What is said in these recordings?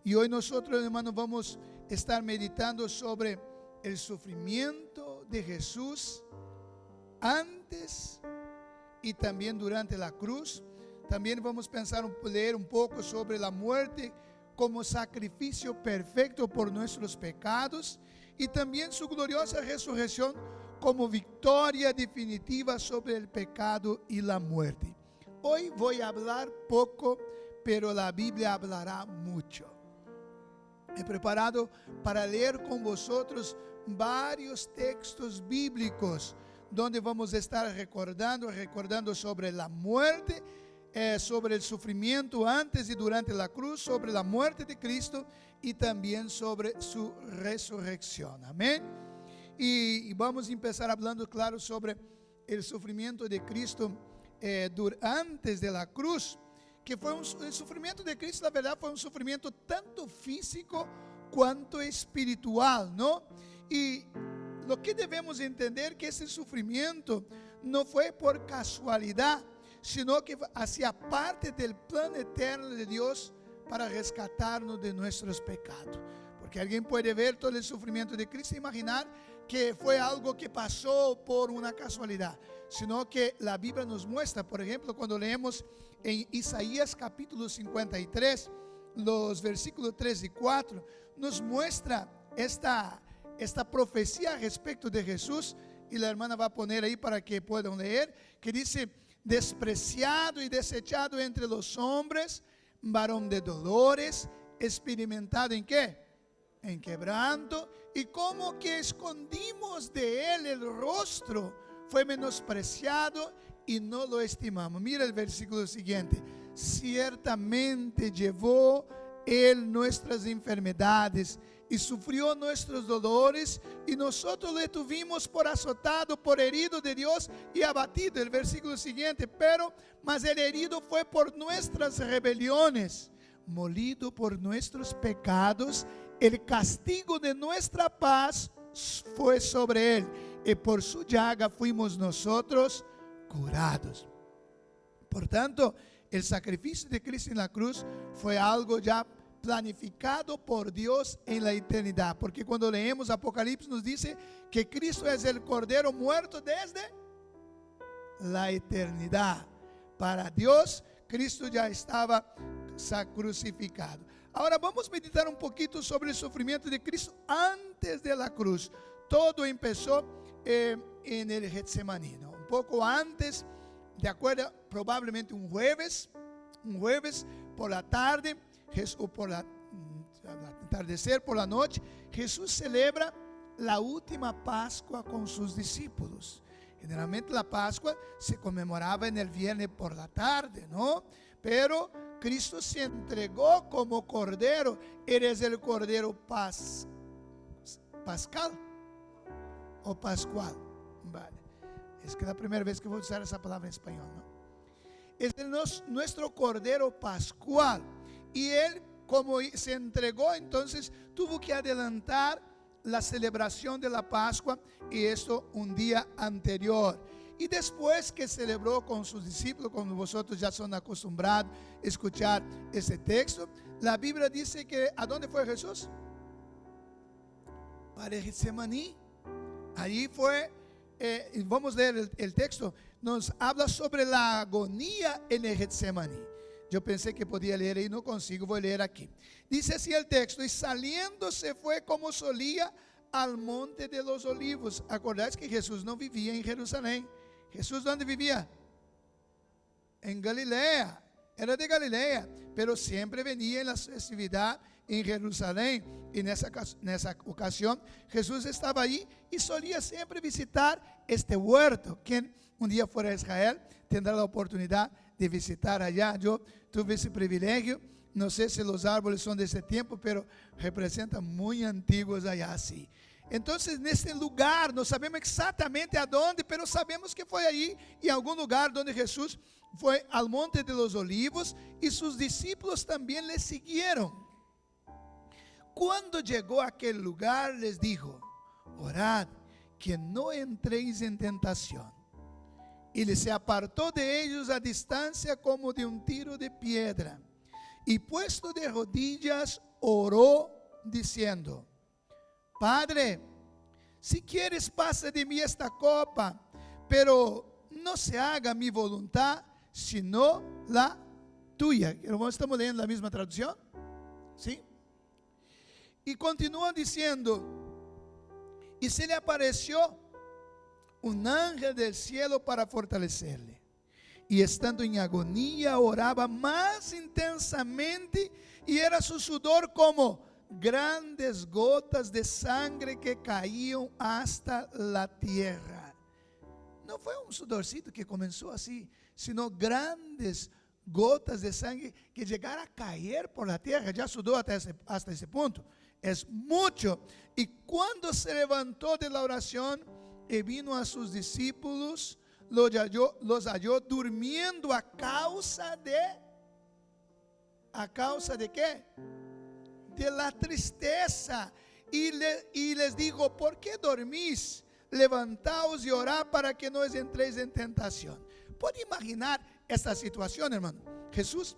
Y hoy nosotros, hermanos, vamos a estar meditando sobre el sufrimiento de Jesús antes y también durante la cruz. También vamos a pensar, leer un poco sobre la muerte como sacrificio perfecto por nuestros pecados y también su gloriosa resurrección como victoria definitiva sobre el pecado y la muerte. Hoy voy a hablar poco, pero la Biblia hablará mucho. He preparado para leer con vosotros varios textos bíblicos donde vamos a estar recordando sobre la muerte, sobre el sufrimiento antes y durante la cruz, sobre la muerte de Cristo y también sobre su resurrección. Amén. Y vamos a empezar hablando, claro, sobre el sufrimiento de Cristo antes de la cruz, que fue el sufrimiento de Cristo, la verdad, fue un sufrimiento tanto físico cuanto espiritual, ¿no? Y lo que debemos entender que ese sufrimiento no fue por casualidad, sino que hacía parte del plan eterno de Dios para rescatarnos de nuestros pecados. Porque alguien puede ver todo el sufrimiento de Cristo e imaginar que fue algo que pasó por una casualidad, sino que la Biblia nos muestra, por ejemplo, cuando leemos en Isaías capítulo 53, los versículos 3 y 4, nos muestra esta profecía respecto de Jesús, y la hermana va a poner ahí para que puedan leer, que dice: despreciado y desechado entre los hombres, varón de dolores, experimentado ¿en qué? En quebranto, y como que escondimos de él el rostro, fue menospreciado y no lo estimamos. Mira el versículo siguiente: ciertamente llevó él nuestras enfermedades y sufrió nuestros dolores, y nosotros le tuvimos por azotado, por herido de Dios y abatido. El versículo siguiente: mas el herido fue por nuestras rebeliones, molido por nuestros pecados, el castigo de nuestra paz fue sobre él, y por su llaga fuimos nosotros curados. Por tanto, el sacrificio de Cristo en la cruz fue algo ya planificado por Dios en la eternidad, porque cuando leemos Apocalipsis nos dice que Cristo es el Cordero muerto desde la eternidad. Para Dios, Cristo ya estaba crucificado. Ahora vamos a meditar un poquito sobre el sufrimiento de Cristo antes de la cruz. Todo empezó en el Getsemaní, ¿no? Un poco antes, de acuerdo, probablemente un jueves por la tarde, o por al atardecer, por la noche, Jesús celebra la última Pascua con sus discípulos. Generalmente la Pascua se conmemoraba en el viernes por la tarde, ¿no? Pero Cristo se entregó como Cordero. ¿Eres el Cordero pascal o pascual? Vale. Es que es la primera vez que voy a usar esa palabra en español, ¿no? Es nuestro Cordero pascual. Y él, como se entregó, entonces tuvo que adelantar la celebración de la Pascua, y esto un día anterior. Y después que celebró con sus discípulos, como vosotros ya son acostumbrados a escuchar ese texto, la Biblia dice que ¿a dónde fue Jesús? Para el Getsemaní. Allí fue, vamos a leer el texto, nos habla sobre la agonía en el Getsemaní. Yo pensé que podía leer y no consigo, voy a leer aquí. Dice así el texto: y saliendo se fue como solía al monte de los olivos. Acordáis que Jesús no vivía en Jerusalén. Jesús, ¿dónde vivía? En Galilea. Era de Galilea, pero siempre venía en la festividad en Jerusalén. Y en esa ocasión Jesús estaba ahí y solía siempre visitar este huerto. Quien un día fuera a Israel tendrá la oportunidad de visitar allá. Yo tuve ese privilegio. No sé si los árboles son de ese tiempo, pero representan muy antiguos allá, sí. Entonces, en este lugar, no sabemos exactamente a dónde, pero sabemos que fue ahí, en algún lugar donde Jesús fue al monte de los olivos, y sus discípulos también le siguieron. Cuando llegó a aquel lugar, les dijo: orad, que no entréis en tentación. Y se apartó de ellos a distancia como de un tiro de piedra. y puesto de rodillas oró diciendo: Padre, si quieres pasa de mí esta copa, pero no se haga mi voluntad sino la tuya. Estamos leyendo la misma traducción, ¿sí? Y continúa diciendo: y se le apareció un ángel del cielo para fortalecerle. Y estando en agonía oraba más intensamente, y era su sudor como grandes gotas de sangre que caían hasta la tierra. No fue un sudorcito que comenzó así, sino grandes gotas de sangre que llegaron a caer por la tierra. Ya sudó hasta ese punto. Es mucho. Y cuando se levantó de la oración y vino a sus discípulos, los halló durmiendo a causa de qué? De la tristeza. Y les dijo: ¿por qué dormís? Levantaos y orad para que no entréis en tentación. ¿Puede imaginar esta situación, hermano? Jesús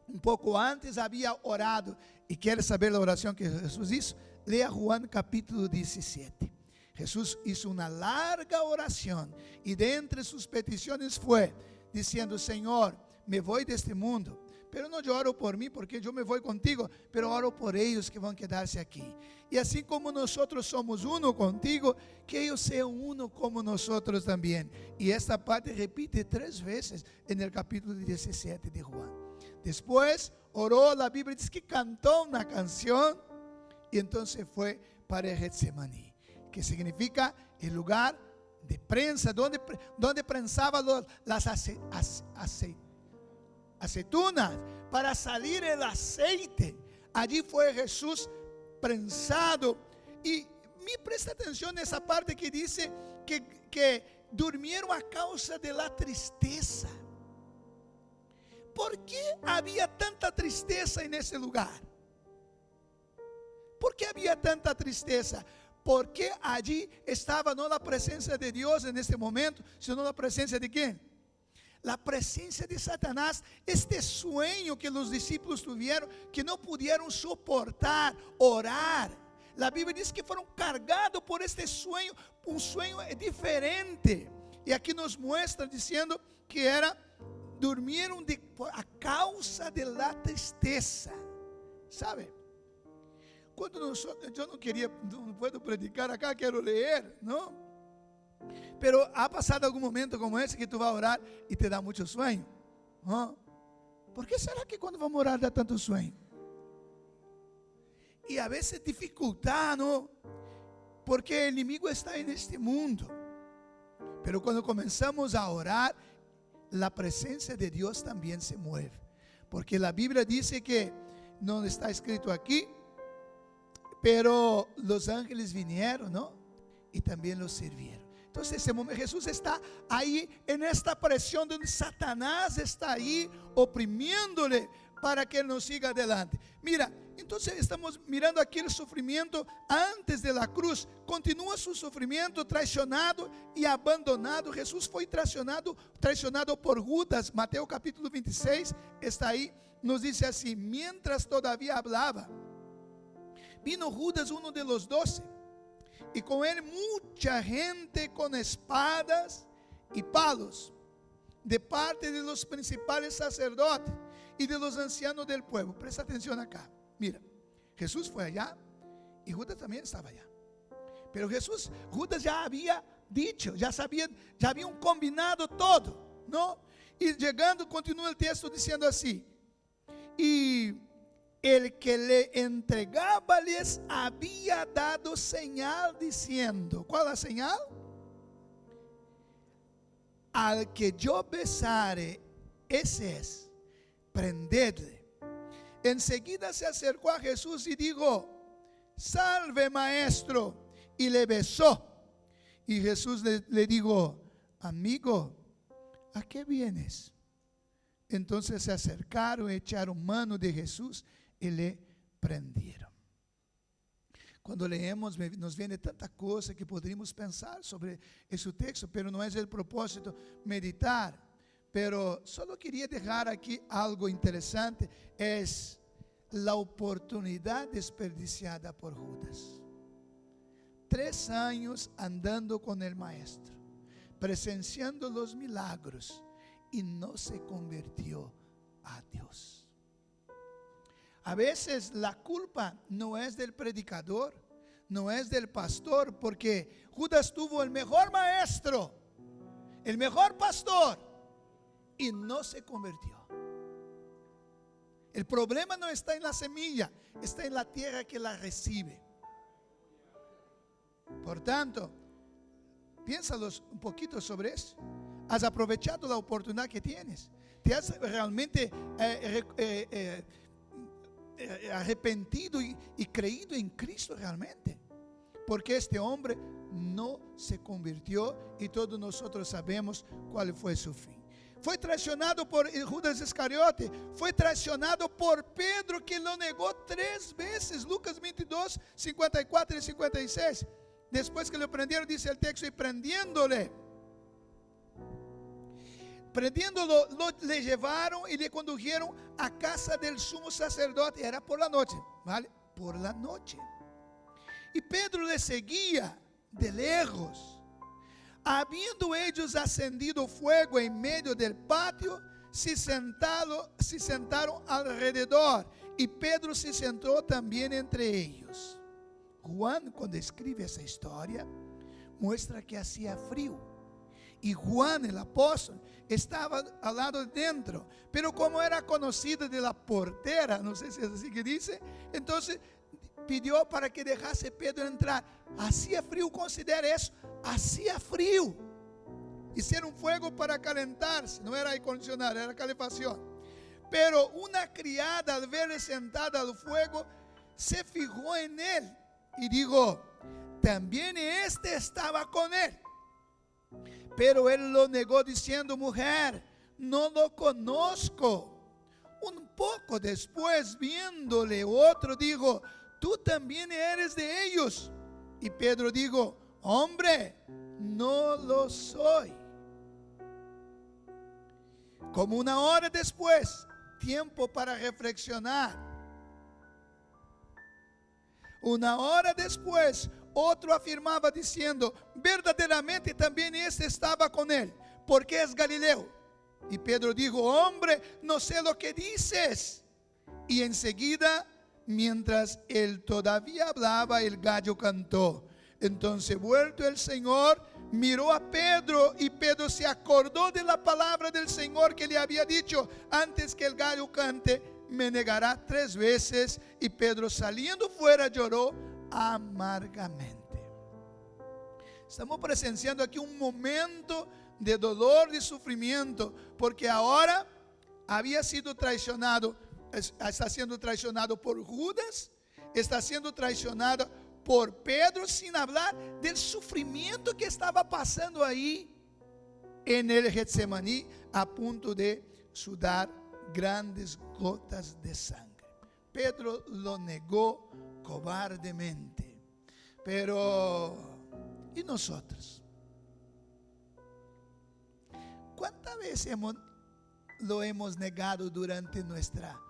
un poco antes había orado. ¿Y quiere saber la oración que Jesús hizo? Lea Juan capítulo 17. Jesús hizo una larga oración, y de entre sus peticiones fue diciendo: Señor, me voy de este mundo, pero no yo oro por mí, porque yo me voy contigo, pero oro por ellos que van a quedarse aquí. Y así como nosotros somos uno contigo, que ellos sean uno como nosotros también. Y esta parte repite 3 veces en el capítulo 17 de Juan. Después oró, la Biblia dice que cantó una canción, y entonces fue para Getsemaní, que significa el lugar de prensa, donde prensaba las aceitunas para salir el aceite. Allí fue Jesús prensado. Y me presta atención a esa parte que dice que durmieron a causa de la tristeza. ¿Por qué había tanta tristeza en ese lugar? ¿Por qué había tanta tristeza? Porque allí estaba no la presencia de Dios en este momento, sino la presencia de ¿quién? La presencia de Satanás. Este sueño que los discípulos tuvieron, que no pudieron soportar, orar. La Biblia dice que fueron cargados por este sueño, un sueño diferente. Y aquí nos muestra diciendo que durmieron a causa de la tristeza. ¿Sabe? Yo no puedo predicar acá, quiero leer, ¿no? Pero ha pasado algún momento como ese que tú vas a orar y te da mucho sueño, ¿no? ¿Por qué será que cuando vamos a orar da tanto sueño? Y a veces dificultad, ¿no? Porque el enemigo está en este mundo. Pero cuando comenzamos a orar, la presencia de Dios también se mueve. Porque la Biblia dice que, no está escrito aquí, pero los ángeles vinieron, ¿no? Y también los sirvieron. Entonces ese momento Jesús está ahí en esta presión donde Satanás está ahí oprimiéndole para que él no siga adelante. Mira, entonces estamos mirando aquí el sufrimiento antes de la cruz. Continúa su sufrimiento, traicionado y abandonado. Jesús fue traicionado por Judas. Mateo capítulo 26 está ahí. Nos dice así: mientras todavía hablaba, vino Judas, uno de los 12, y con él mucha gente con espadas y palos, de parte de los principales sacerdotes y de los ancianos del pueblo. Presta atención acá. Mira, Jesús fue allá y Judas también estaba allá. Pero Judas ya había dicho, ya habían combinado todo, ¿no? Y llegando, continúa el texto diciendo así: y el que le entregaba les había dado señal diciendo. ¿Cuál es la señal? Al que yo besare, ese es, prendedle. Enseguida se acercó a Jesús y dijo: salve, maestro, y le besó. Y Jesús le dijo: amigo, ¿a qué vienes? Entonces se acercaron, echaron mano de Jesús y le prendieron. Cuando leemos nos viene tanta cosa que podríamos pensar sobre ese texto, pero no es el propósito meditar. Pero solo quería dejar aquí algo interesante, es la oportunidad desperdiciada por Judas. 3 años andando con el maestro, presenciando los milagros, y no se convirtió a Dios. A veces la culpa no es del predicador, no es del pastor, porque Judas tuvo el mejor maestro, el mejor pastor, y no se convirtió. El problema no está en la semilla, está en la tierra que la recibe. Por tanto, piénsalos un poquito sobre eso. ¿Has aprovechado la oportunidad que tienes? ¿Te has realmente arrepentido y creído en Cristo realmente? Porque este hombre no se convirtió y todos nosotros sabemos cuál fue su fin. Fue traicionado por Judas Iscariote, fue traicionado por Pedro, que lo negó 3 veces. Lucas 22, 54 y 56. Después que lo prendieron, dice el texto, y prendiéndolo, le llevaron y le condujeron a casa del sumo sacerdote. Era por la noche, ¿vale? Por la noche. Y Pedro le seguía de lejos. Habiendo ellos acendido fuego en medio del patio, se sentaron alrededor, y Pedro se sentó también entre ellos. Juan, cuando escribe esa historia, muestra que hacía frío, y Juan, el apóstol, estaba al lado dentro, pero como era conocido de la portera, no sé si es así que dice, entonces pidió para que dejase Pedro entrar. Hacía frío, considere eso, hacía frío. Hicieron fuego para calentarse, no era aire acondicionado, era calefacción. Pero una criada, al verle sentado al fuego, se fijó en él y dijo: también este estaba con él. Pero él lo negó diciendo: mujer, no lo conozco. Un poco después, viéndole, otro dijo: tú también eres de ellos. Y Pedro dijo: hombre, no lo soy. Como 1 hora después, tiempo para reflexionar. 1 hora después, otro afirmaba diciendo: verdaderamente también este estaba con él, porque es Galileo. Y Pedro dijo: hombre, no sé lo que dices. Y enseguida, mientras él todavía hablaba, el gallo cantó. Entonces, vuelto el Señor, miró a Pedro, y Pedro se acordó de la palabra del Señor que le había dicho: antes que el gallo cante, me negará 3 veces. Y Pedro, saliendo fuera, lloró amargamente. Estamos presenciando aquí un momento de dolor y sufrimiento, porque ahora había sido traicionado, está siendo traicionado por Judas, está siendo traicionado por Pedro, sin hablar del sufrimiento que estaba pasando ahí en el Getsemaní, a punto de sudar grandes gotas de sangre. Pedro lo negó cobardemente. Pero, ¿y nosotros? ¿Cuántas veces lo hemos negado durante nuestra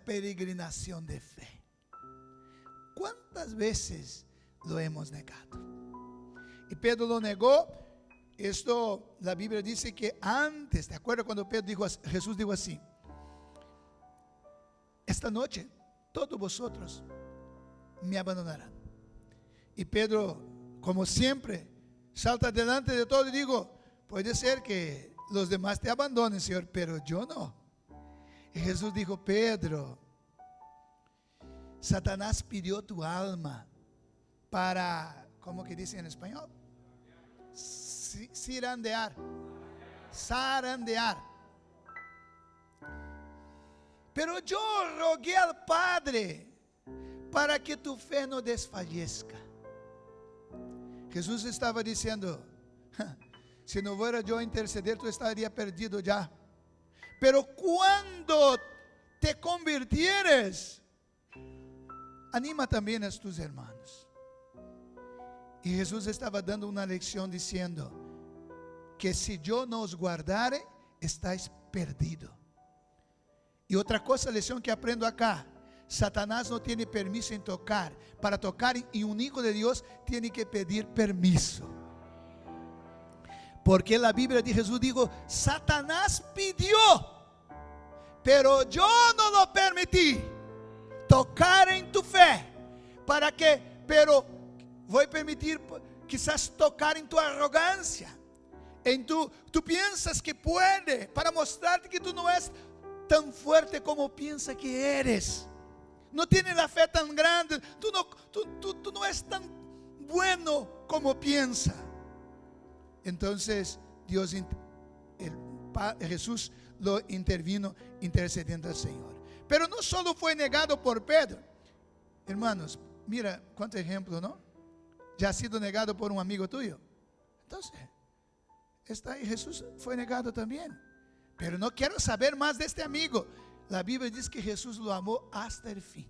peregrinación de fe? ¿Cuántas veces lo hemos negado? Y Pedro lo negó. Esto, la Biblia dice que antes, ¿te acuerdas cuando Jesús dijo así: esta noche todos vosotros me abandonarán? Y Pedro, como siempre, salta delante de todo y digo: puede ser que los demás te abandonen, Señor, pero yo no. Y Jesús dijo: Pedro, Satanás pidió tu alma para, ¿cómo que dice en español? Zarandear. Pero yo rogué al Padre para que tu fe no desfallezca. Jesús estaba diciendo: si no fuera yo a interceder, tú estarías perdido ya. Pero cuando te convirtieres, anima también a tus hermanos. Y Jesús estaba dando una lección diciendo que si yo no os guardare, estáis perdido. Y otra cosa, lección que aprendo acá: Satanás no tiene permiso en tocar. Para tocar y un hijo de Dios tiene que pedir permiso. Porque la Biblia de Jesús dijo: Satanás pidió, pero yo no lo permití tocar en tu fe. ¿Para qué? Pero voy a permitir quizás tocar en tu arrogancia. Tú piensas que puede, para mostrarte que tú no eres tan fuerte como piensas que eres. No tienes la fe tan grande. Tú no eres tan bueno como piensa. Entonces Jesús lo intervino intercediendo al Señor. Pero no solo fue negado por Pedro. Hermanos, mira cuánto ejemplo, ¿no? Ya ha sido negado por un amigo tuyo. Entonces, Jesús fue negado también. Pero no quiero saber más de este amigo. La Biblia dice que Jesús lo amó hasta el fin.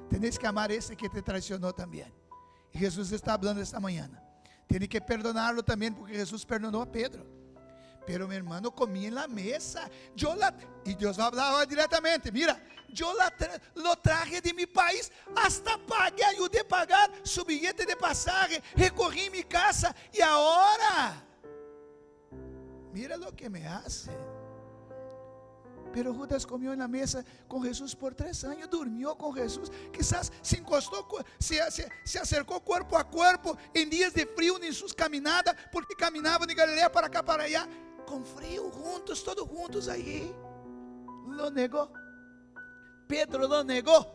Tenéis que amar a ese que te traicionó también. Y Jesús está hablando esta mañana. Tiene que perdonarlo también, porque Jesús perdonó a Pedro. Pero mi hermano comía en la mesa. Y Dios hablaba directamente: mira, yo lo traje de mi país, hasta pagué, ayudé a pagar su billete de pasaje, recorrí mi casa, y ahora mira lo que me hace. Pero Judas comió en la mesa con Jesús por 3 años, durmió con Jesús, quizás se encostó, se acercó cuerpo a cuerpo en días de frío en sus caminadas, porque caminaban de Galilea para acá, para allá, con frío, juntos, todos juntos allí. Lo negó. Pedro lo negó.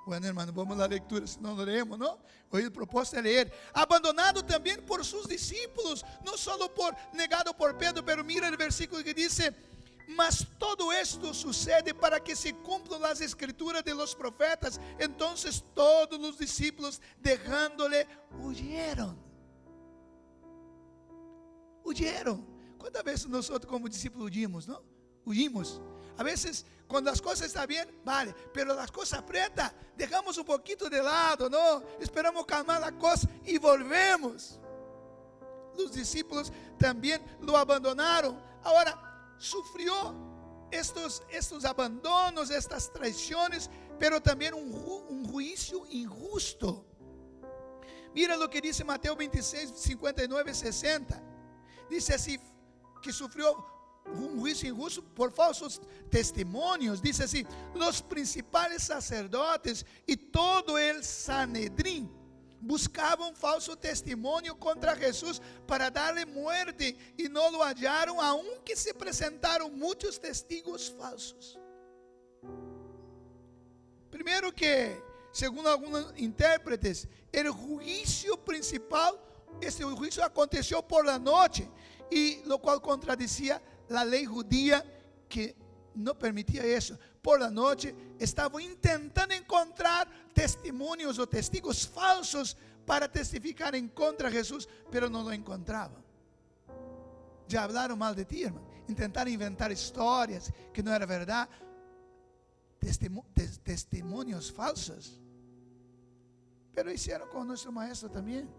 Bueno, hermano, vamos a la lectura, si no lo leemos, ¿no? Hoy el propósito es leer. Abandonado también por sus discípulos, no solo negado por Pedro, pero mira el versículo que dice: mas todo esto sucede para que se cumplan las escrituras de los profetas. Entonces todos los discípulos, dejándole, huyeron. ¿Cuántas veces nosotros como discípulos huimos, no? Huimos. A veces cuando las cosas están bien, vale, pero las cosas aprietan, dejamos un poquito de lado, ¿no? Esperamos calmar la cosa y volvemos. Los discípulos también lo abandonaron. Ahora, sufrió estos abandonos, estas traiciones, pero también un juicio injusto. Mira lo que dice Mateo 26, 59, 60. Dice así, que sufrió un juicio injusto por falsos testimonios. Dice así: los principales sacerdotes y todo el Sanedrín buscaban falso testimonio contra Jesús para darle muerte, y no lo hallaron, aunque se presentaron muchos testigos falsos. Primero que, según algunos intérpretes, el juicio principal, este juicio aconteció por la noche, y lo cual contradecía la ley judía, que no permitía eso. Por la noche estaban intentando encontrar testimonios o testigos falsos para testificar en contra de Jesús, pero no lo encontraban. Ya hablaron mal de ti, hermano. Intentaron inventar historias que no era verdad. Testimonios falsos. Pero hicieron con nuestro maestro también.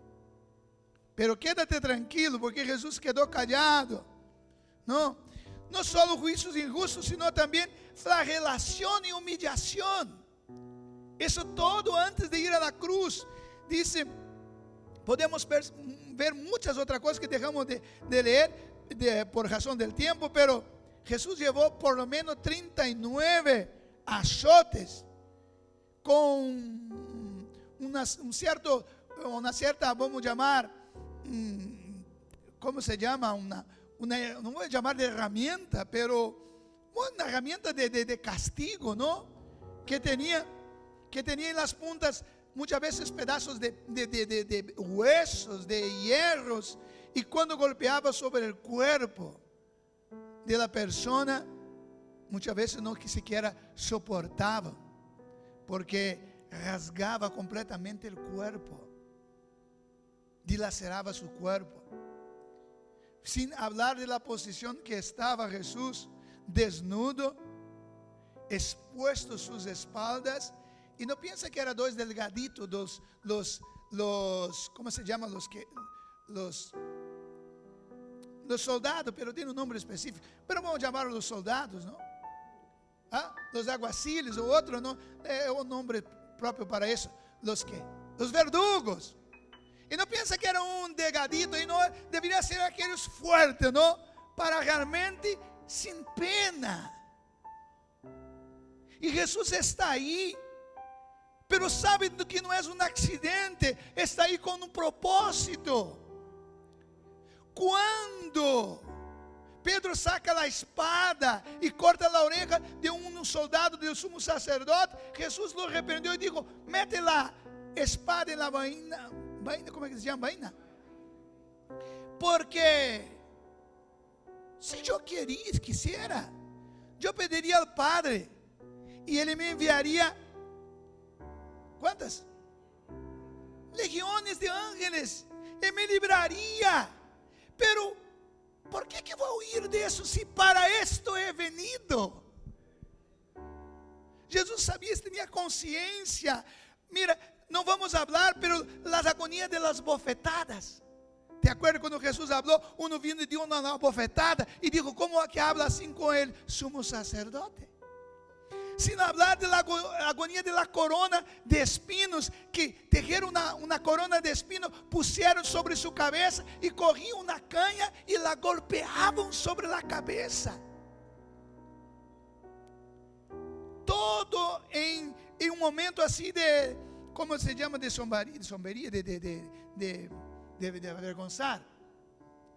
Pero quédate tranquilo, porque Jesús quedó callado. No solo juicios injustos, sino también flagelación y humillación. Eso todo antes de ir a la cruz. Dice, podemos ver muchas otras cosas que dejamos de leer por razón del tiempo, pero Jesús llevó por lo menos 39 azotes con una cierta, vamos a llamar, ¿cómo se llama? No voy a llamar de herramienta, pero una herramienta de castigo, ¿no? Que tenía en las puntas muchas veces pedazos de huesos, de hierros, y cuando golpeaba sobre el cuerpo de la persona, muchas veces no siquiera soportaba, porque rasgaba completamente el cuerpo, dilaceraba su cuerpo. Sin hablar de la posición que estaba Jesús, desnudo, expuesto sus espaldas. Y no piensa que eran dos delgaditos, los ¿cómo se llaman? los soldados, pero tiene un nombre específico. Pero vamos a llamarlos los soldados, ¿no? Los aguaciles o otro, ¿no? Es un nombre propio para eso. Los verdugos. Y no piensa que era un delgadito, y no debería ser aquellos fuertes, ¿no? Para realmente sin pena. Y Jesús está ahí, pero sabe que no es un accidente, está ahí con un propósito. Cuando Pedro saca la espada y corta la oreja de un soldado del sumo sacerdote, Jesús lo reprendió y dijo: mete la espada en la vaina, ¿cómo es que se llama? Vaina. Porque si yo quisiera, yo pediría al Padre y Él me enviaría, ¿cuántas? Legiones de ángeles, Él me libraría. Pero ¿por qué que voy a huir de eso si para esto he venido? Jesús sabía, tenía conciencia. Mira, no vamos a hablar, pero las agonías de las bofetadas. ¿Te acuerdas cuando Jesús habló? Uno vino y dio una bofetada y dijo: ¿cómo que habla así con el sumo sacerdote? Sin hablar de la agonía de la corona de espinos, que tejieron una corona de espinos, pusieron sobre su cabeza y cogían una caña y la golpeaban sobre la cabeza. Todo en un momento así de, ¿cómo se llama? De zombería, de avergonzar,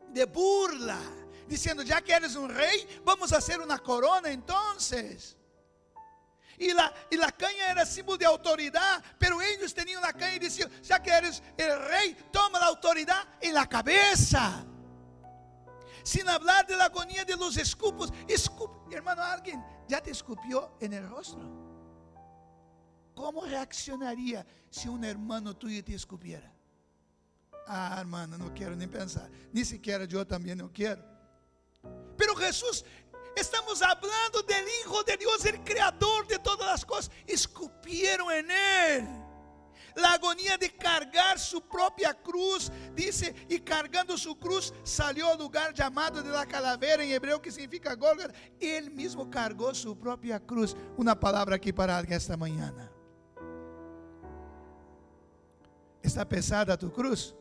de burla, diciendo: ya que eres un rey, vamos a hacer una corona entonces. Y la caña era símbolo de autoridad, pero ellos tenían la caña y decían: ya que eres el rey, toma la autoridad en la cabeza. Sin hablar de la agonía de los escupos. Hermano, alguien ya te escupió en el rostro. ¿Cómo reaccionaría si un hermano tuyo te escupiera? Hermano, no quiero ni pensar. Ni siquiera yo también no quiero. Pero Jesús, estamos hablando del Hijo de Dios, el creador de todas las cosas. Escupieron en Él. La agonía de cargar su propia cruz, dice, y cargando su cruz salió al lugar llamado de la calavera, en hebreo, que significa Gólgota. Él mismo cargó su propia cruz. Una palabra aquí para alguien esta mañana. ¿Está pesada tu cruz?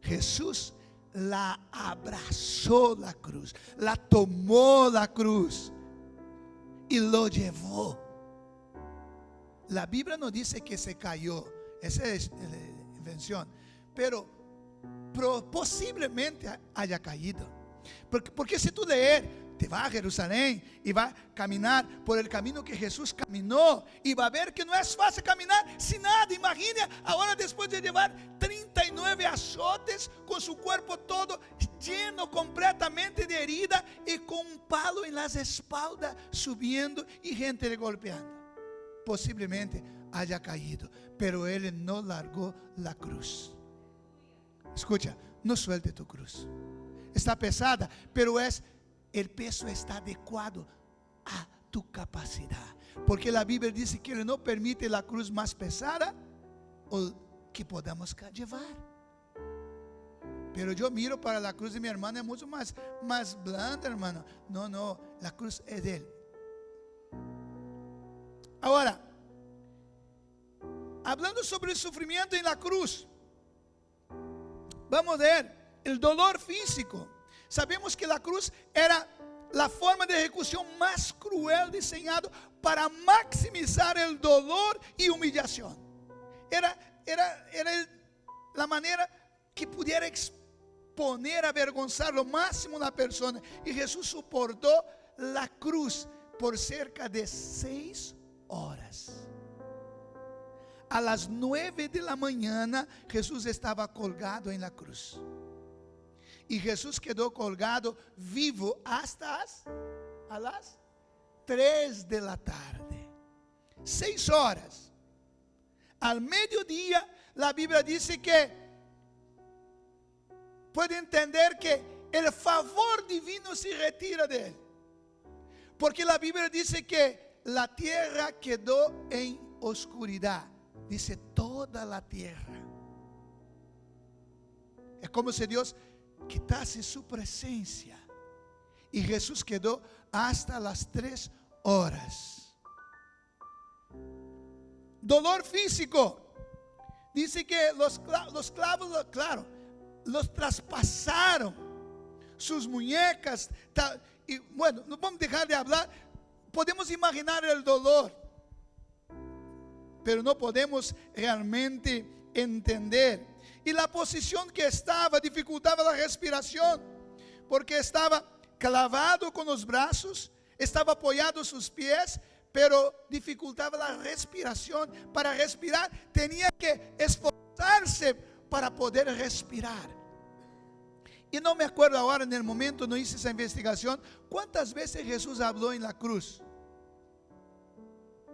Jesús la abrazó la cruz, la tomó la cruz y lo llevó. La Biblia no dice que se cayó, esa es la invención, pero posiblemente haya caído. Porque si tú lees, te vas a Jerusalén y vas a caminar por el camino que Jesús caminó, y va a ver que no es fácil caminar sin nada. Imagina ahora, después de llevar 39 azotes, con su cuerpo todo lleno completamente de herida y con un palo en las espaldas subiendo y gente le golpeando. Posiblemente haya caído, pero Él no largó la cruz. Escucha, no suelte tu cruz. Está pesada, pero el peso está adecuado a tu capacidad. Porque la Biblia dice que Él no permite la cruz más pesada o que podamos llevar. Pero yo miro para la cruz de mi hermana, es mucho más blanda, hermano. No, la cruz es de Él. Ahora, hablando sobre el sufrimiento en la cruz, vamos a ver el dolor físico. Sabemos que la cruz era la forma de ejecución más cruel diseñado para maximizar el dolor y humillación. Era la manera que pudiera exponer, avergonzar lo máximo a una persona. Y Jesús soportó la cruz por cerca de 6 horas. A las 9 de la mañana, Jesús estaba colgado en la cruz. Y Jesús quedó colgado vivo hasta a las 3 de la tarde. 6 horas. Al mediodía, la Biblia dice que puede entender que el favor divino se retira de él. Porque la Biblia dice que la tierra quedó en oscuridad. Dice toda la tierra. Es como si Dios quitase su presencia. Y Jesús quedó hasta las 3 horas. Dolor físico. Dice que los clavos, claro, los traspasaron. Sus muñecas. Y bueno, no vamos a dejar de hablar. Podemos imaginar el dolor, pero no podemos realmente entender. Y la posición que estaba dificultaba la respiración, porque estaba clavado con los brazos, estaba apoyado sus pies, pero dificultaba la respiración. Para respirar tenía que esforzarse para poder respirar. Y no me acuerdo ahora, en el momento no hice esa investigación, ¿cuántas veces Jesús habló en la cruz?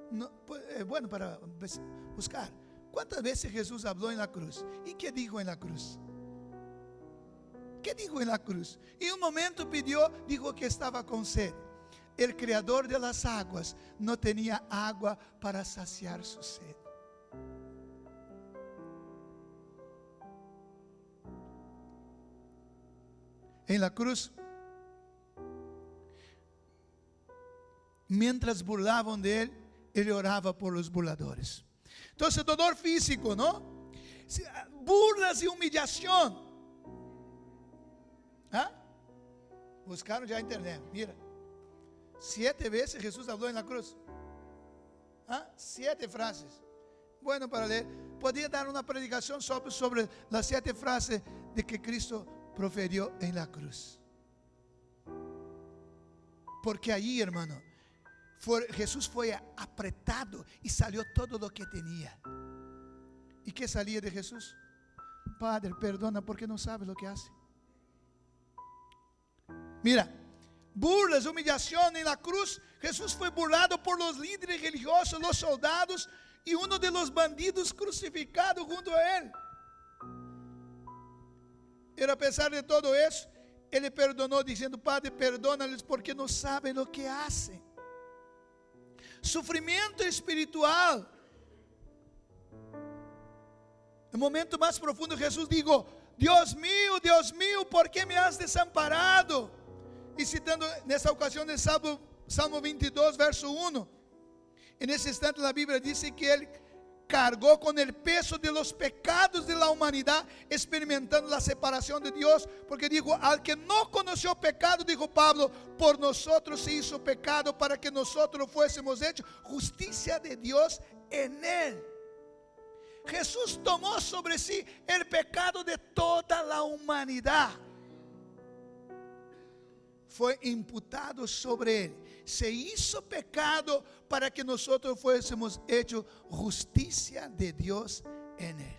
No, bueno, para buscar. ¿Cuántas veces Jesús habló en la cruz? ¿Y qué dijo en la cruz? ¿Qué dijo en la cruz? Y un momento dijo que estaba con sed. El creador de las aguas no tenía agua para saciar su sed. En la cruz, mientras burlaban de él, él oraba por los burladores. Entonces, dolor físico, ¿no? Burlas y humillación. ¿Ah? Buscaron ya en internet, mira. 7 veces Jesús habló en la cruz. ¿Ah? 7 frases. Bueno, para leer, podría dar una predicación sobre las 7 frases de que Cristo proferió en la cruz. Porque allí, hermano, Jesús fue apretado y salió todo lo que tenía. ¿Y qué salía de Jesús? Padre, perdona porque no sabe lo que hace. Mira, burlas, humillación en la cruz. Jesús fue burlado por los líderes religiosos, los soldados y uno de los bandidos crucificado junto a él. Pero a pesar de todo eso, Él le perdonó diciendo: Padre, perdónales porque no saben lo que hacen. Sufrimiento espiritual. El momento más profundo, Jesús dijo: Dios mío, ¿por qué me has desamparado? Y citando nessa ocasión el Salmo 22, verso 1. En ese instante la Biblia dice que Él cargó con el peso de los pecados de la humanidad, experimentando la separación de Dios, porque dijo: al que no conoció pecado, dijo Pablo, por nosotros se hizo pecado para que nosotros fuésemos hechos justicia de Dios en Él. Jesús tomó sobre sí el pecado de toda la humanidad. Fue imputado sobre Él. Se hizo pecado para que nosotros fuésemos hechos justicia de Dios en Él.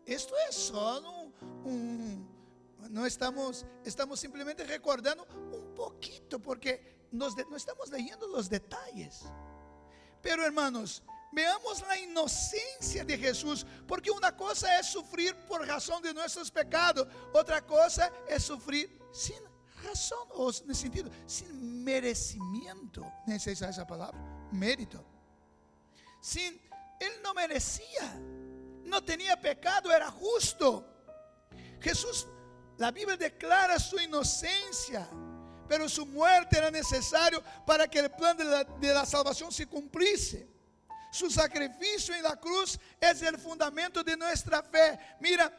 Esto es solo no estamos simplemente recordando un poquito, porque no estamos leyendo los detalles. Pero hermanos, veamos la inocencia de Jesús, porque una cosa es sufrir por razón de nuestros pecados, otra cosa es sufrir sin razón, o en el sentido, sin merecimiento. ¿Necesita esa palabra? Mérito. Él no merecía, no tenía pecado, era justo. Jesús, la Biblia declara su inocencia, pero su muerte era necesario para que el plan de la salvación se cumpliese. Su sacrificio en la cruz es el fundamento de nuestra fe. Mira,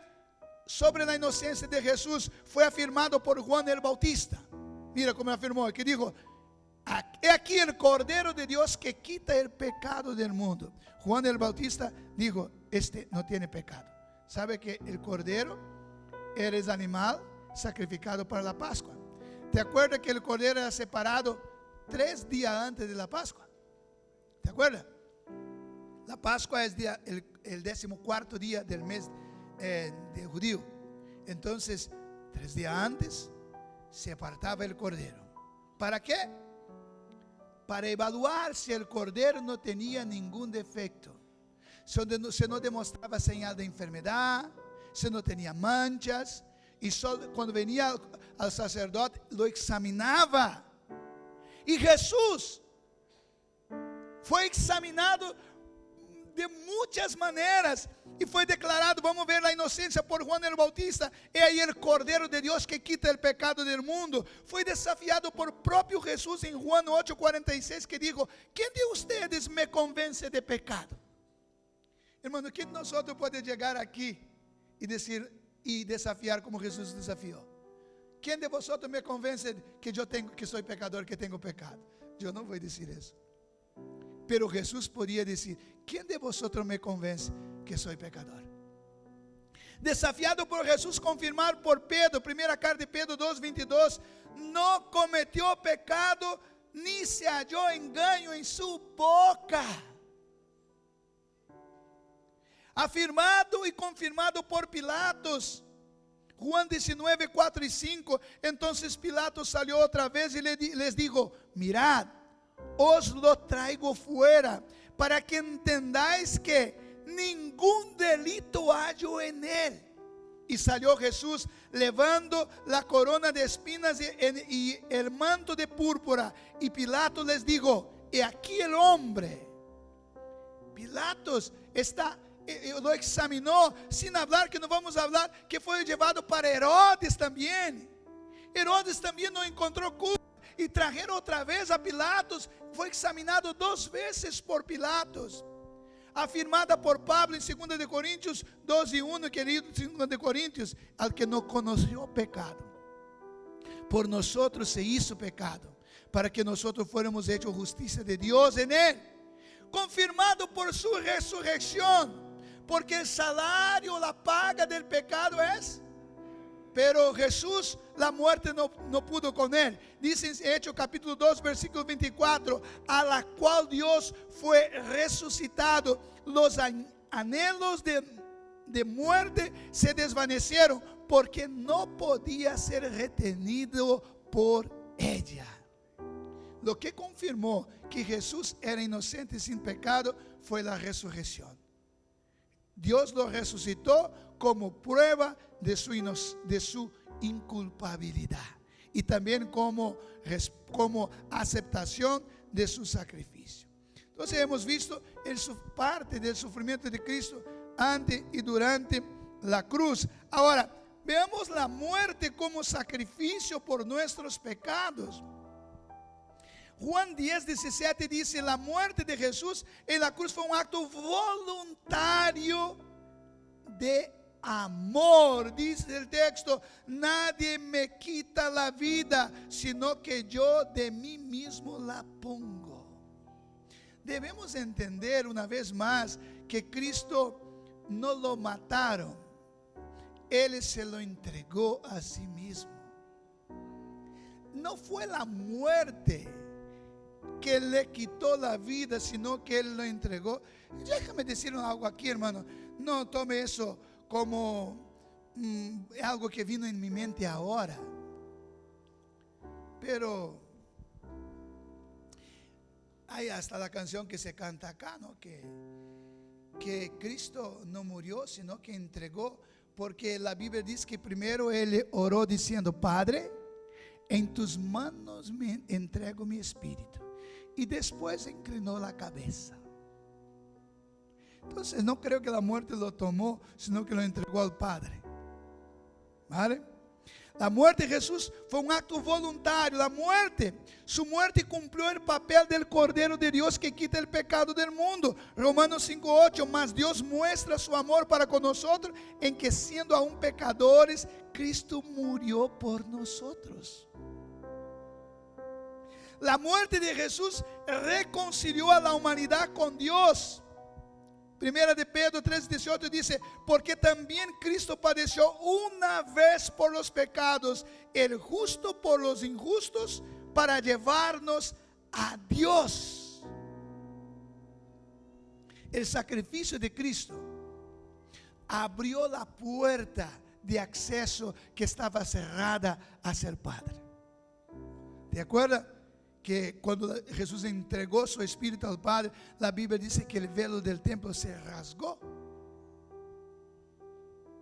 sobre la inocencia de Jesús fue afirmado por Juan el Bautista. Mira cómo afirmó, que dijo: he aquí el Cordero de Dios que quita el pecado del mundo. Juan el Bautista dijo: este no tiene pecado. ¿Sabe que el Cordero era el animal sacrificado para la Pascua? ¿Te acuerdas que el Cordero era separado 3 días antes de la Pascua? ¿Te acuerdas? La Pascua es el 14º día del mes de judío. Entonces, 3 días antes se apartaba el cordero. ¿Para qué? Para evaluar si el cordero no tenía ningún defecto, si no demostraba señal de enfermedad, si no tenía manchas. Y solo cuando venía al sacerdote lo examinaba. Y Jesús fue examinado de muchas maneras y fue declarado, vamos a ver la inocencia por Juan el Bautista. He ahí el Cordero de Dios que quita el pecado del mundo. Fue desafiado por propio Jesús en Juan 8:46, que dijo: ¿quién de ustedes me convence de pecado? Hermano, ¿quién de nosotros puede llegar aquí y decir y desafiar como Jesús desafió? ¿Quién de vosotros me convence que soy pecador, que tengo pecado? Yo no voy a decir eso. Pero Jesús podía decir: ¿quién de vosotros me convence que soy pecador? Desafiado por Jesús, confirmado por Pedro, primera carta de Pedro 2:22, no cometió pecado ni se halló engaño en su boca. Afirmado y confirmado por Pilatos, Juan 19:4 y 5. Entonces Pilatos salió otra vez y les dijo: mirad, os lo traigo fuera, para que entendáis que ningún delito hallo en él. Y salió Jesús llevando la corona de espinas y el manto de púrpura. Y Pilatos les dijo: he aquí el hombre. Pilatos lo examinó, sin hablar, que no vamos a hablar, que fue llevado para Herodes también. Herodes también no encontró culpa y trajeron otra vez a Pilatos. Fue examinado 2 veces por Pilatos. Afirmada por Pablo en 2 de Corintios 2:1, querido, 2 de Corintios: al que no conoció pecado, por nosotros se hizo pecado, para que nosotros fuéramos hechos justicia de Dios en él. Confirmado por su resurrección, porque el salario, la paga del pecado es. Pero Jesús, la muerte no pudo con él. Dice en Hechos capítulo 2 versículo 24: a la cual Dios fue resucitado, los anhelos de muerte se desvanecieron, porque no podía ser retenido por ella. Lo que confirmó que Jesús era inocente y sin pecado fue la resurrección. Dios lo resucitó como prueba de su inculpabilidad y también como aceptación de su sacrificio. Entonces hemos visto parte del sufrimiento de Cristo antes y durante la cruz. Ahora veamos la muerte como sacrificio por nuestros pecados. Juan 10:17 dice: la muerte de Jesús en la cruz fue un acto voluntario de amor. Dice el texto: nadie me quita la vida, sino que yo de mí mismo la pongo. Debemos entender una vez más que Cristo no lo mataron, Él se lo entregó a sí mismo. No fue la muerte que le quitó la vida, sino que Él lo entregó. Déjame decir algo aquí, hermano. No tome eso como algo que vino en mi mente ahora. Pero hay hasta la canción que se canta acá, ¿no? Que Cristo no murió, sino que entregó. Porque la Biblia dice que primero Él oró diciendo: Padre, en tus manos me entrego mi espíritu. Y después inclinó la cabeza. Entonces no creo que la muerte lo tomó, sino que lo entregó al Padre. ¿Vale? La muerte de Jesús fue un acto voluntario. Su muerte cumplió el papel del Cordero de Dios que quita el pecado del mundo. Romanos 5:8: mas Dios muestra su amor para con nosotros en que, siendo aún pecadores, Cristo murió por nosotros. La muerte de Jesús reconcilió a la humanidad con Dios. Primera de Pedro 3:18 dice: porque también Cristo padeció una vez por los pecados, el justo por los injustos, para llevarnos a Dios. El sacrificio de Cristo abrió la puerta de acceso que estaba cerrada hacia el Padre. ¿Te acuerdas? Que cuando Jesús entregó su espíritu al Padre, la Biblia dice que el velo del templo se rasgó.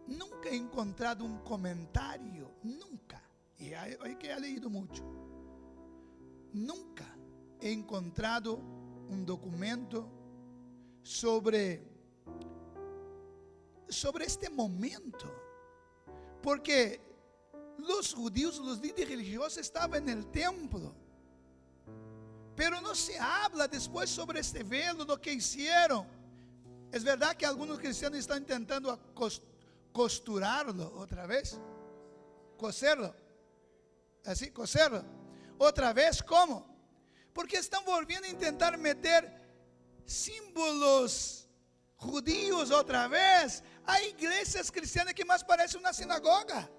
Nunca he encontrado un comentario, nunca, y hay que he leído mucho, nunca he encontrado un documento sobre este momento, porque los judíos, los líderes religiosos estaban en el templo, pero no se habla después sobre este velo, lo que hicieron. Es verdad que algunos cristianos están intentando costurarlo otra vez, coserlo, así, coserlo otra vez. ¿Cómo? Porque están volviendo a intentar meter símbolos judíos otra vez. Hay iglesias cristianas que más parecen una sinagoga.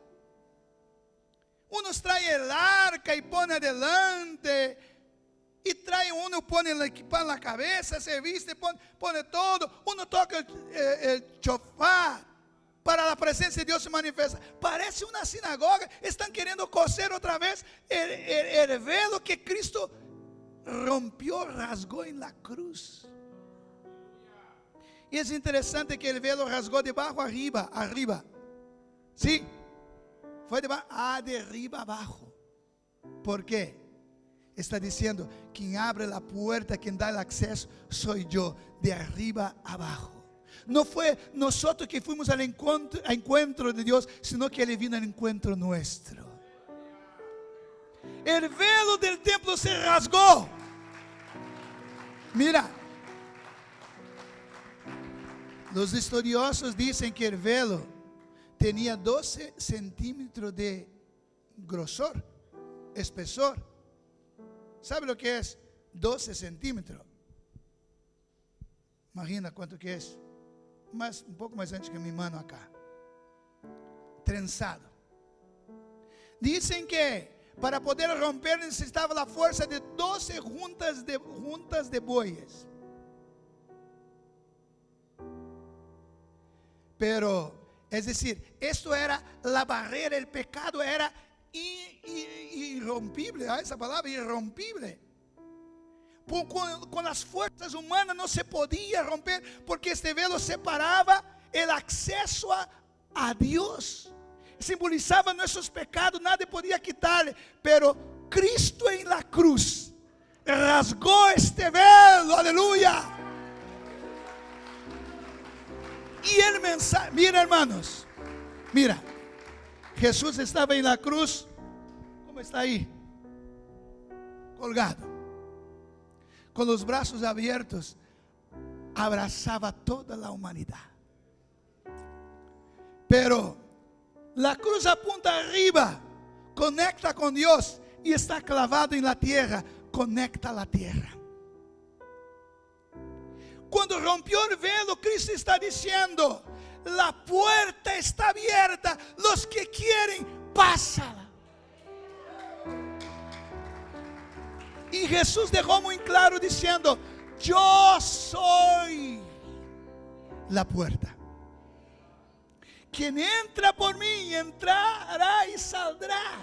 Unos traen el arca y pone adelante, y trae uno, pone el equipo en la cabeza, se viste, pone todo. Uno toca el chofar para la presencia de Dios se manifiesta. Parece una sinagoga. Están queriendo coser otra vez el velo que Cristo rompió, rasgó en la cruz. Y es interesante que el velo rasgó de abajo arriba. ¿Sí? Fue de arriba abajo. ¿Por qué? Está diciendo, quien abre la puerta, quien da el acceso, soy yo, de arriba abajo. No fue nosotros que fuimos al encuentro de Dios, sino que Él vino al encuentro nuestro. El velo del templo se rasgó. Mira, los estudiosos dicen que el velo tenía 12 centímetros de grosor, espesor. ¿Sabe lo que es 12 centímetros? Imagina cuánto que es. Un poco más ancho que mi mano acá. Trenzado. Dicen que para poder romper necesitaba la fuerza de 12 juntas de bueyes. Pero, es decir, esto era la barrera, el pecado era irrompible, esa palabra, irrompible. Con las fuerzas humanas no se podía romper, porque este velo separaba el acceso a Dios, simbolizaba nuestros pecados, nadie podía quitarle. Pero Cristo en la cruz rasgó este velo, aleluya. Y el mensaje, mira hermanos, mira, Jesús estaba en la cruz. ¿Cómo está ahí? Colgado, con los brazos abiertos, abrazaba toda la humanidad. Pero la cruz apunta arriba, conecta con Dios, y está clavado en la tierra, conecta la tierra. Cuando rompió el velo, Cristo está diciendo, la puerta está abierta, los que quieren, pásala. Y Jesús dejó muy claro diciendo, yo soy la puerta. Quien entra por mí, entrará y saldrá.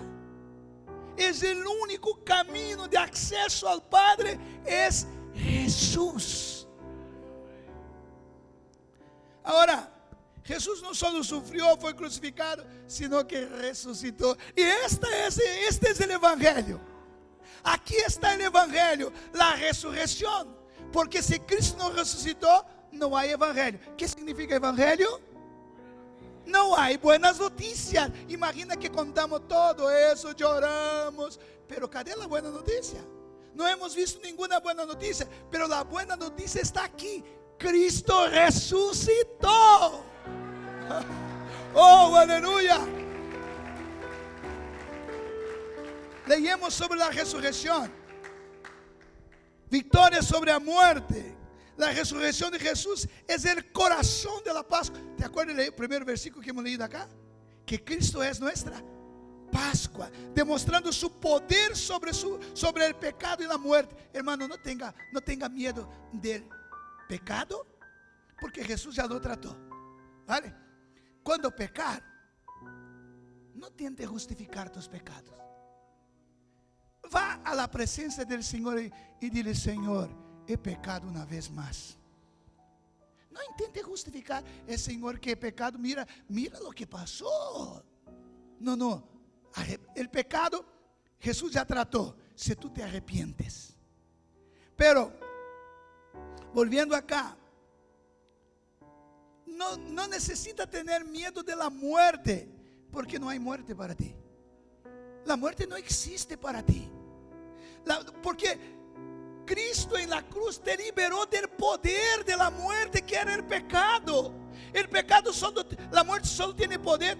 Es el único camino de acceso al Padre, es Jesús. Ahora, Jesús no solo sufrió, fue crucificado, sino que resucitó. Y este es el Evangelio. Aquí está el Evangelio, la resurrección. Porque si Cristo no resucitó, no hay Evangelio. ¿Qué significa Evangelio? No hay buenas noticias. Imagina que contamos todo eso, lloramos, pero ¿cadê la buena noticia? No hemos visto ninguna buena noticia, pero la buena noticia está aquí. Cristo resucitó. Oh, aleluya. Leemos sobre la resurrección, victoria sobre la muerte. La resurrección de Jesús es el corazón de la Pascua. ¿Te acuerdas del primer versículo que hemos leído acá? Que Cristo es nuestra Pascua, demostrando su poder sobre el pecado y la muerte. Hermano, no tenga miedo del pecado, porque Jesús ya lo trató. ¿Vale? Cuando pecar, no intente justificar tus pecados. Va a la presencia del Señor y dile, Señor, he pecado una vez más. No intente justificar, Señor, que he pecado, mira lo que pasó. No, el pecado Jesús ya trató, si tú te arrepientes. Pero, volviendo acá, no necesita tener miedo de la muerte, porque no hay muerte para ti. La muerte no existe para ti. Porque Cristo en la cruz te liberó del poder de la muerte, que era el pecado. El pecado la muerte solo tiene poder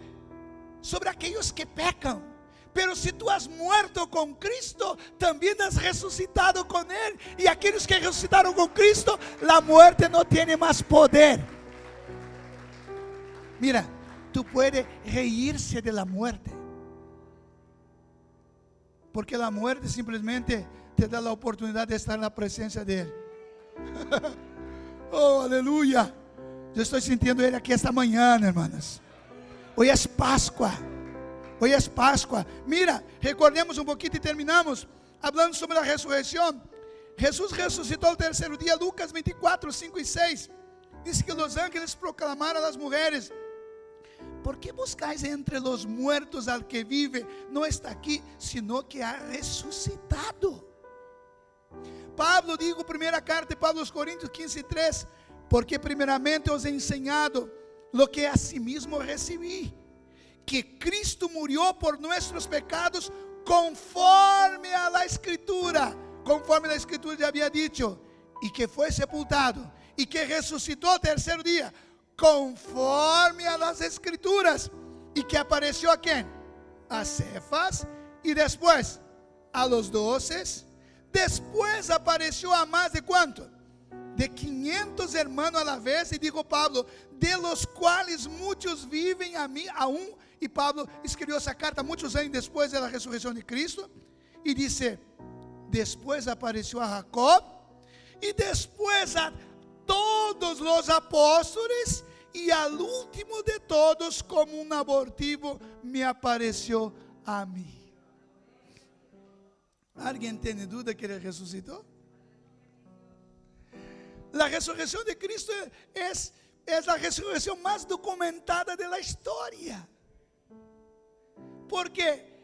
sobre aquellos que pecan. Pero si tú has muerto con Cristo, también has resucitado con Él. Y aquellos que resucitaron con Cristo, la muerte no tiene más poder. Mira, tú puedes reírse de la muerte, porque la muerte simplemente te da la oportunidad de estar en la presencia de Él. Oh, aleluya. Yo estoy sintiendo Él aquí esta mañana, hermanas. Hoy es Pascua. Hoy es Pascua. Mira, recordemos un poquito y terminamos hablando sobre la resurrección. Jesús resucitó el tercer día. Lucas 24, 5 y 6. Dice que los ángeles proclamaron a las mujeres: ¿por qué buscáis entre los muertos al que vive? No está aquí, sino que ha resucitado. Pablo dijo, primera carta de Pablo a los Corintios 15:3, porque primeramente os he enseñado lo que asimismo recibí, que Cristo murió por nuestros pecados conforme a la Escritura, conforme la Escritura ya había dicho, y que fue sepultado, y que resucitó al tercer día, conforme a las Escrituras, y que apareció a quién, a Cefas, y después a los 12, después apareció a más de ¿cuánto? De 500 hermanos a la vez, y dijo Pablo, de los cuales muchos viven a mí aún. Y Pablo escribió esa carta muchos años después de la resurrección de Cristo, y dice, después apareció a Jacob, y después a todos los apóstoles, y al último de todos, como un abortivo, me apareció a mí. ¿Alguien tiene duda que Él resucitó? La resurrección de Cristo es la resurrección más documentada de la historia. Porque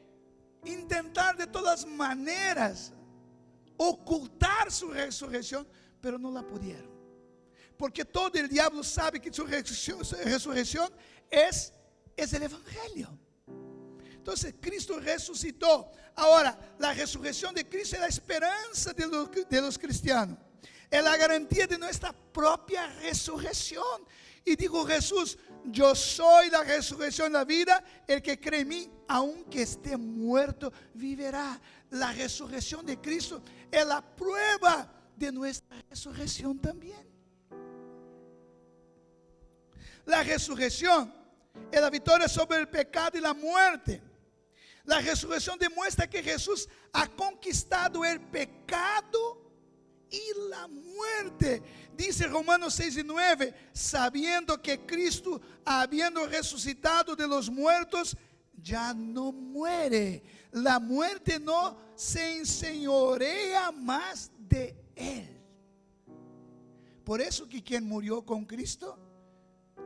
intentar de todas maneras ocultar su resurrección, pero no la pudieron. Porque todo el diablo sabe que su resurrección es el Evangelio. Entonces Cristo resucitó. Ahora, la resurrección de Cristo es la esperanza de los cristianos. Es la garantía de nuestra propia resurrección. Y dijo Jesús, yo soy la resurrección y la vida, el que cree en mí, aunque esté muerto, vivirá. La resurrección de Cristo es la prueba de nuestra resurrección también. La resurrección es la victoria sobre el pecado y la muerte. La resurrección demuestra que Jesús ha conquistado el pecado y la muerte. Dice Romanos 6 y 9, sabiendo que Cristo, habiendo resucitado de los muertos, ya no muere. La muerte no se enseñorea más de Él. Por eso que quien murió con Cristo,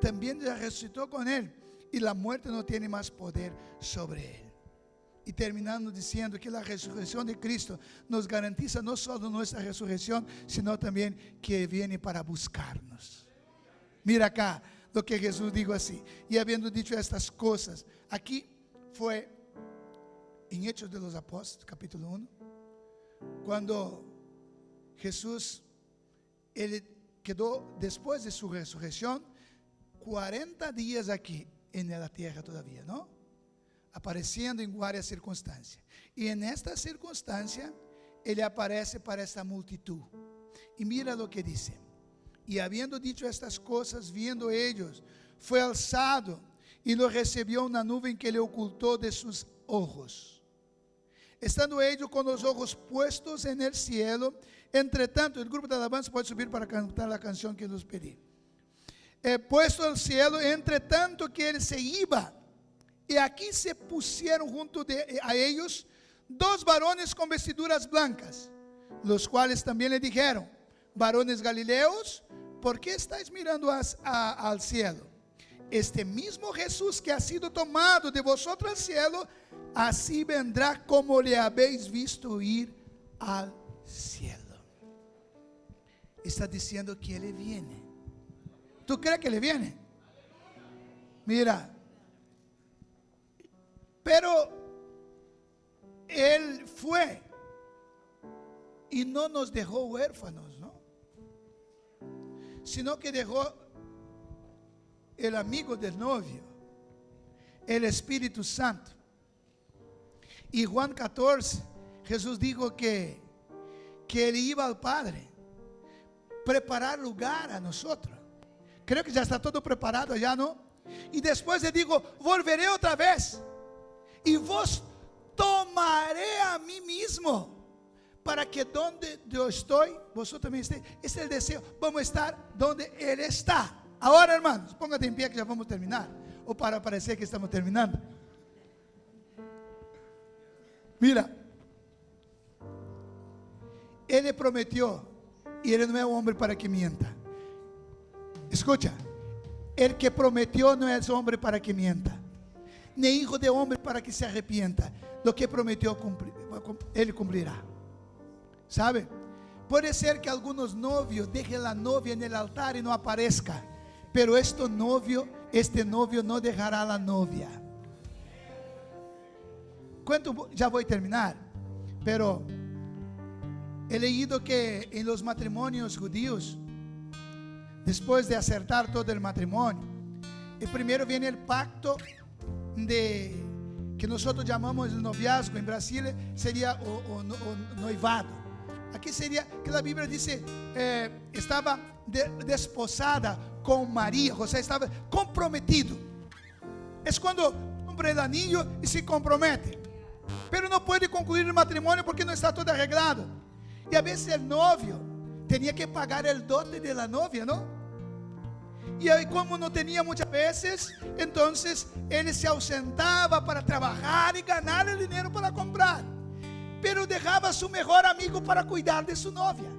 también ya resucitó con Él, y la muerte no tiene más poder sobre Él. Y terminando diciendo que la resurrección de Cristo nos garantiza no solo nuestra resurrección, sino también que viene para buscarnos. Mira acá lo que Jesús dijo así. Y habiendo dicho estas cosas, aquí fue en Hechos de los Apóstoles, capítulo 1, cuando Jesús, Él quedó después de su resurrección 40 días aquí en la tierra todavía, ¿no? Apareciendo en varias circunstancias. Y en esta circunstancia, Él aparece para esta multitud. Y mira lo que dice. Y habiendo dicho estas cosas, viendo ellos, fue alzado y lo recibió una nube que le ocultó de sus ojos. Estando ellos con los ojos puestos en el cielo, entre tanto, el grupo de alabanza puede subir para cantar la canción que nos pedí. Puesto al cielo, entre tanto que Él se iba. Y aquí se pusieron junto a ellos 2 varones con vestiduras blancas, los cuales también le dijeron, varones galileos, ¿por qué estáis mirando al cielo? Este mismo Jesús que ha sido tomado de vosotros al cielo, así vendrá como le habéis visto ir al cielo. Está diciendo que Él viene. ¿Tú crees que Él viene? Mira, pero Él fue y no nos dejó huérfanos, ¿no? Sino que dejó el amigo del novio, el Espíritu Santo. Y Juan 14, Jesús dijo que Él iba al Padre preparar lugar a nosotros. Creo que ya está todo preparado ya, ¿no? Y después le digo, volveré otra vez y vos tomaré a mí mismo, para que donde yo estoy, vosotros también estéis. Ese es el deseo. Vamos a estar donde Él está. Ahora, hermanos, póngate en pie que ya vamos a terminar, o para parecer que estamos terminando. Mira, Él le prometió, y Él no es un hombre para que mienta. Escucha, el que prometió no es hombre para que mienta, ni hijo de hombre para que se arrepienta. Lo que prometió Él cumplirá. ¿Sabe? Puede ser que algunos novios dejen la novia en el altar y no aparezca, pero este novio no dejará a la novia. Ya voy a terminar, pero he leído que en los matrimonios judíos, después de acertar todo el matrimonio, primero viene el pacto que nosotros llamamos el noviazgo. En Brasil sería o noivado. Aquí sería que la Biblia dice, estaba desposada con María, o sea, estaba comprometido. Es cuando compra el anillo y se compromete, pero no puede concluir el matrimonio porque no está todo arreglado. Y a veces el novio tenía que pagar el dote de la novia, ¿no? Y ahí, como no tenía muchas veces, entonces él se ausentaba para trabajar y ganar el dinero para comprar, pero dejaba a su mejor amigo para cuidar de su novia.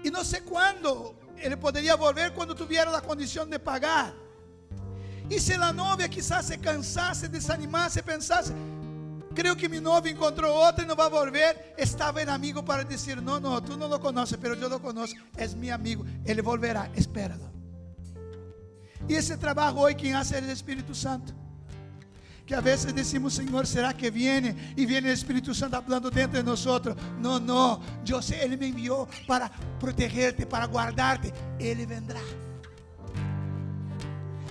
Y no sé cuándo él podría volver, cuando tuviera la condición de pagar. Y si la novia quizás se cansase, desanimase, pensase, creo que mi novio encontró otra y no va a volver, estaba el amigo para decir, no, tú no lo conoces, pero yo lo conozco, es mi amigo, él volverá, espéralo. Y ese trabajo hoy quien hace es el Espíritu Santo. Que a veces decimos, Señor, ¿será que viene? Y viene el Espíritu Santo hablando dentro de nosotros. No, yo sé, Él me envió para protegerte, para guardarte. Él vendrá.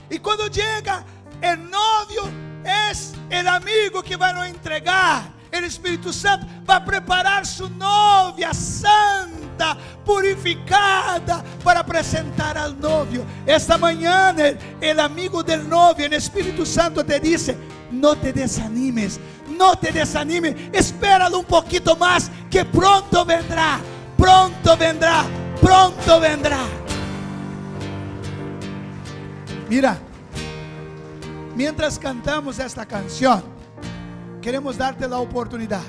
Y cuando llega el novio, es el amigo que va a entregar. El Espíritu Santo va a preparar su novia santa, purificada, para presentar al novio. Esta mañana el amigo del novio, el Espíritu Santo, te dice, no te desanimes, espéralo un poquito más, que pronto vendrá. Mira, mientras cantamos esta canción, queremos darte la oportunidad.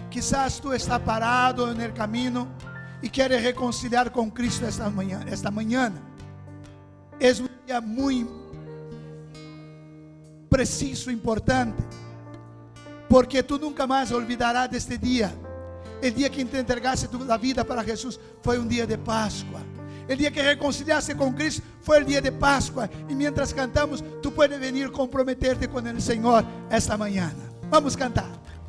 Quizás tú estás parado en el camino y quieres reconciliar con Cristo esta mañana. Es un día muy preciso, importante, porque tú nunca más olvidarás de este día. El día que te entregaste la vida para Jesús fue un día de Pascua. El día que reconciliaste con Cristo fue el día de Pascua. Y mientras cantamos, tú puedes venir comprometerte con el Señor esta mañana. Vamos a cantar.